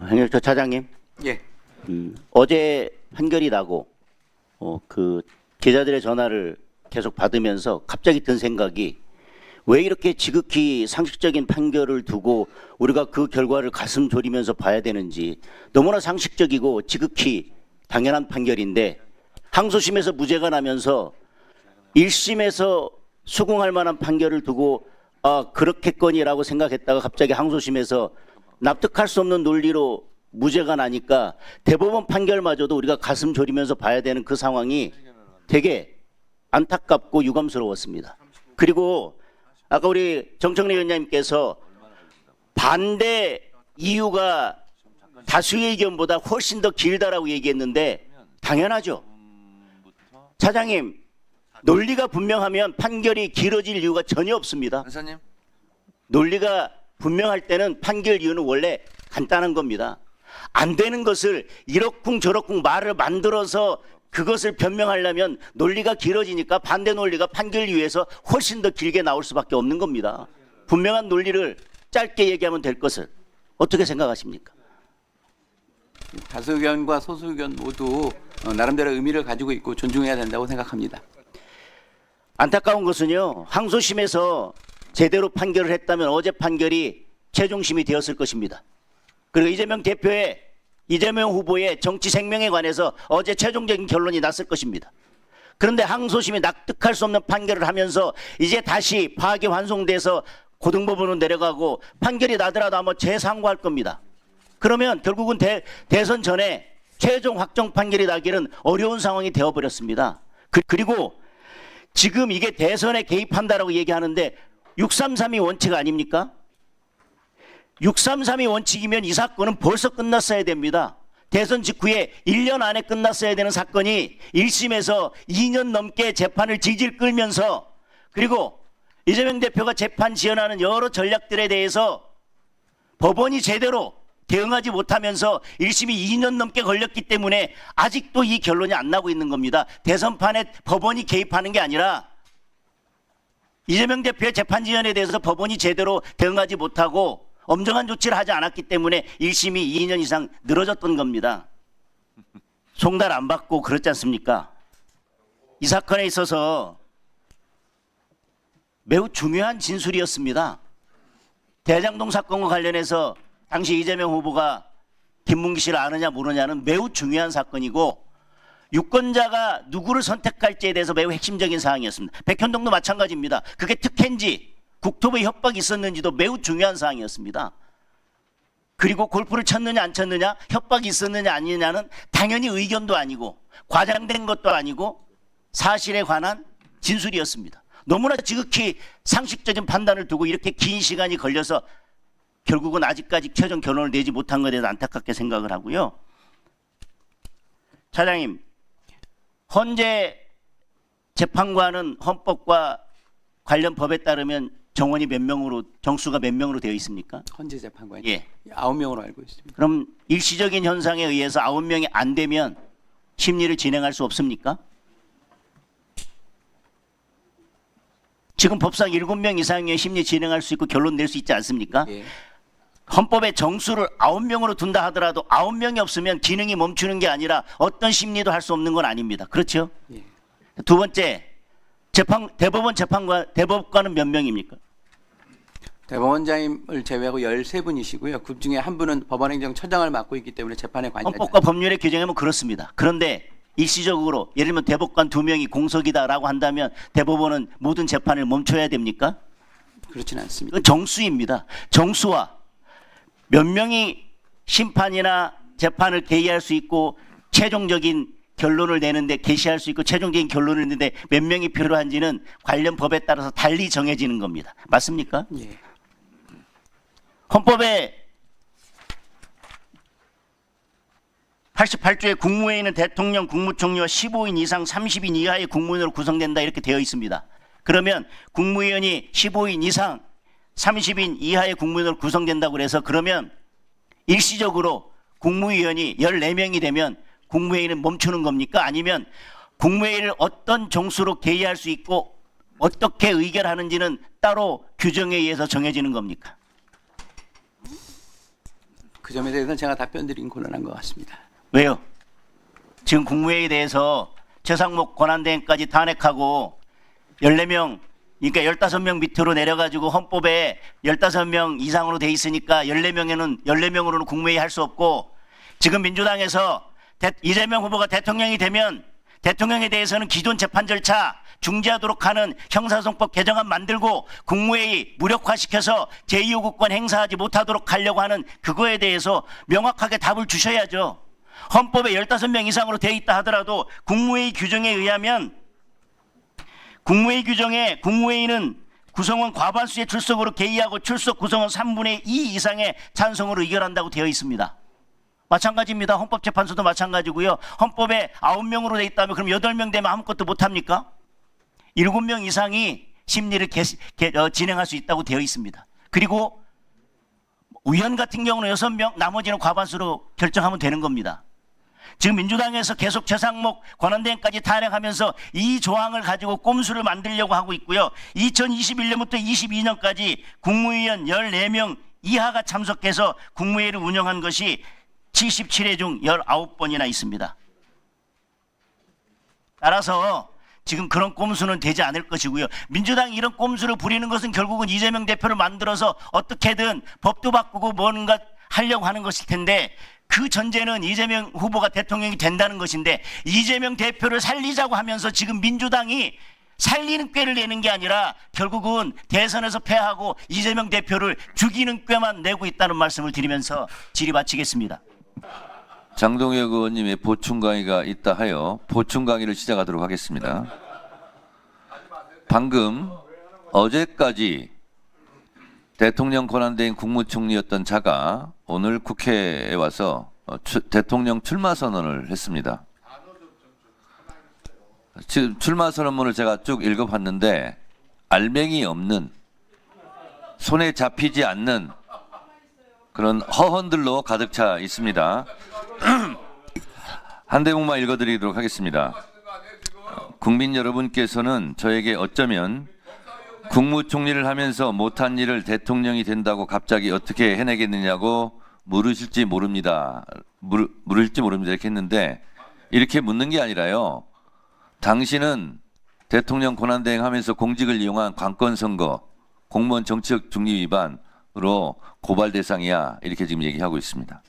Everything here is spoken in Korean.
행정처 차장님, 예. 어제 판결이 나고 그 기자들의 전화를 계속 받으면서 갑자기 든 생각이 왜 이렇게 지극히 상식적인 판결을 두고 우리가 그 결과를 가슴 졸이면서 봐야 되는지, 너무나 상식적이고 지극히 당연한 판결인데 항소심에서 무죄가 나면서 1심에서 수긍할 만한 판결을 두고 그렇겠거니라고 생각했다가 갑자기 항소심에서 납득할 수 없는 논리로 무죄가 나니까 대법원 판결마저도 우리가 가슴 졸이면서 봐야 되는 그 상황이 되게 안타깝고 유감스러웠습니다. 그리고 아까 우리 정청래 위원장님께서 반대 이유가 다수의 의견보다 훨씬 더 길다라고 얘기했는데 당연하죠. 차장님, 논리가 분명하면 판결이 길어질 이유가 전혀 없습니다. 변호사님. 논리가 분명할 때는 판결 이유는 원래 간단한 겁니다. 안 되는 것을 이러쿵 저러쿵 말을 만들어서 그것을 변명하려면 논리가 길어지니까 반대 논리가 판결 이유에서 훨씬 더 길게 나올 수밖에 없는 겁니다. 분명한 논리를 짧게 얘기하면 될 것을 어떻게 생각하십니까? 다수 의견과 소수 의견 모두 나름대로 의미를 가지고 있고 존중해야 된다고 생각합니다. 안타까운 것은요, 항소심에서 제대로 판결을 했다면 어제 판결이 최종심이 되었을 것입니다. 그리고 이재명 후보의 정치 생명에 관해서 어제 최종적인 결론이 났을 것입니다. 그런데 항소심이 납득할 수 없는 판결을 하면서 이제 다시 파기환송돼서 고등법원으로 내려가고 판결이 나더라도 아마 재상고할 겁니다. 그러면 결국은 대선 전에 최종 확정 판결이 나기는 어려운 상황이 되어버렸습니다. 그리고 지금 이게 대선에 개입한다라고 얘기하는데 633이 원칙 아닙니까? 633이 원칙이면 이 사건은 벌써 끝났어야 됩니다. 대선 직후에 1년 안에 끝났어야 되는 사건이 1심에서 2년 넘게 재판을 질질 끌면서, 그리고 이재명 대표가 재판 지연하는 여러 전략들에 대해서 법원이 제대로 대응하지 못하면서 1심이 2년 넘게 걸렸기 때문에 아직도 이 결론이 안 나고 있는 겁니다. 대선판에 법원이 개입하는 게 아니라 이재명 대표의 재판 지연에 대해서 법원이 제대로 대응하지 못하고 엄정한 조치를 하지 않았기 때문에 1심이 2년 이상 늘어졌던 겁니다. 송달 안 받고 그렇지 않습니까? 이 사건에 있어서 매우 중요한 진술이었습니다. 대장동 사건과 관련해서 당시 이재명 후보가 김문기 씨를 아느냐 모르냐는 매우 중요한 사건이고, 유권자가 누구를 선택할지에 대해서 매우 핵심적인 사항이었습니다. 백현동도 마찬가지입니다. 그게 특혜인지 국토부의 협박이 있었는지도 매우 중요한 사항이었습니다. 그리고 골프를 쳤느냐 안 쳤느냐, 협박이 있었느냐 아니냐는 당연히 의견도 아니고 과장된 것도 아니고 사실에 관한 진술이었습니다. 너무나 지극히 상식적인 판단을 두고 이렇게 긴 시간이 걸려서 결국은 아직까지 최종 결론을 내지 못한 것에 대해서 안타깝게 생각을 하고요. 차장님, 헌재 재판관은 헌법과 관련 법에 따르면 정원이 몇 명으로, 정수가 몇 명으로 되어 있습니까? 헌재 재판관이 예. 9명으로 알고 있습니다. 그럼 일시적인 현상에 의해서 9명이 안 되면 심리를 진행할 수 없습니까? 지금 법상 7명 이상의 심리 진행할 수 있고 결론 낼 수 있지 않습니까? 예. 헌법에 정수를 9명으로 둔다 하더라도 9명이 없으면 기능이 멈추는 게 아니라 어떤 심리도 할 수 없는 건 아닙니다. 그렇죠? 예. 두 번째, 대법관은 몇 명입니까? 대법원장님을 제외하고 13분이시고요. 그 중에 한 분은 법원행정처장을 맡고 있기 때문에 재판에 관여하지 헌법과 법률에 규정하면 그렇습니다. 그런데 일시적으로 예를 들면 대법관 2명이 공석이다라고 한다면 대법원은 모든 재판을 멈춰야 됩니까? 그렇지는 않습니다. 그건 정수입니다. 정수와 몇 명이 심판이나 재판을 개의할 수 있고 최종적인 결론을 내는데 개시할 수 있고 최종적인 결론을 내는데 몇 명이 필요한지는 관련 법에 따라서 달리 정해지는 겁니다. 맞습니까? 예. 헌법에 88조에 국무회의는 대통령, 국무총리와 15인 이상 30인 이하의 국무위원으로 구성된다 이렇게 되어 있습니다. 그러면 국무위원이 15인 이상 30인 이하의 국무위원으로 구성된다고 그래서 그러면 일시적으로 국무위원이 14명이 되면 국무회의는 멈추는 겁니까? 아니면 국무회의를 어떤 정수로 개의할 수 있고 어떻게 의결하는지는 따로 규정에 의해서 정해지는 겁니까? 그 점에 대해서는 제가 답변 드린 곤란한 것 같습니다. 왜요? 지금 국무회의에 대해서 최상목 권한대행까지 탄핵하고 14명, 그러니까 15명 밑으로 내려가지고 헌법에 15명 이상으로 돼 있으니까 14명으로는 국무회의 할 수 없고, 지금 민주당에서 이재명 후보가 대통령이 되면 대통령에 대해서는 기존 재판 절차 중지하도록 하는 형사소송법 개정안 만들고 국무회의 무력화시켜서 제2요구권 행사하지 못하도록 하려고 하는 그거에 대해서 명확하게 답을 주셔야죠. 헌법에 15명 이상으로 돼 있다 하더라도 국무회의 규정에 의하면 국무회의 규정에 국무회의는 구성원 과반수의 출석으로 개의하고 출석 구성원 3분의 2 이상의 찬성으로 의결한다고 되어 있습니다. 마찬가지입니다. 헌법재판소도 마찬가지고요. 헌법에 9명으로 돼 있다면 그럼 8명 되면 아무것도 못합니까? 7명 이상이 심리를 진행할 수 있다고 되어 있습니다. 그리고 위원 같은 경우는 6명, 나머지는 과반수로 결정하면 되는 겁니다. 지금 민주당에서 계속 최상목 권한대행까지 탄핵하면서 이 조항을 가지고 꼼수를 만들려고 하고 있고요. 2021년부터 22년까지 국무위원 14명 이하가 참석해서 국무회의를 운영한 것이 77회 중 19번이나 있습니다. 따라서 지금 그런 꼼수는 되지 않을 것이고요. 민주당이 이런 꼼수를 부리는 것은 결국은 이재명 대표를 만들어서 어떻게든 법도 바꾸고 뭔가 하려고 하는 것일 텐데, 그 전제는 이재명 후보가 대통령이 된다는 것인데, 이재명 대표를 살리자고 하면서 지금 민주당이 살리는 꾀를 내는 게 아니라 결국은 대선에서 패하고 이재명 대표를 죽이는 꾀만 내고 있다는 말씀을 드리면서 질의 마치겠습니다. 장동혁 의원님의 보충 강의가 있다 하여 보충 강의를 시작하도록 하겠습니다. 방금 어제까지 대통령 권한대행 국무총리였던 자가 오늘 국회에 와서 대통령 출마 선언을 했습니다. 출마 선언문을 제가 쭉 읽어봤는데 알맹이 없는, 손에 잡히지 않는 그런 허언들로 가득 차 있습니다. 한 대목만 읽어드리도록 하겠습니다. 국민 여러분께서는 저에게 어쩌면 국무총리를 하면서 못한 일을 대통령이 된다고 갑자기 어떻게 해내겠느냐고 물으실지 모릅니다. 물을지 모릅니다. 이렇게 했는데, 이렇게 묻는 게 아니라요. 당신은 대통령 권한대행 하면서 공직을 이용한 관건선거, 공무원 정치적 중립 위반으로 고발 대상이야. 이렇게 지금 얘기하고 있습니다.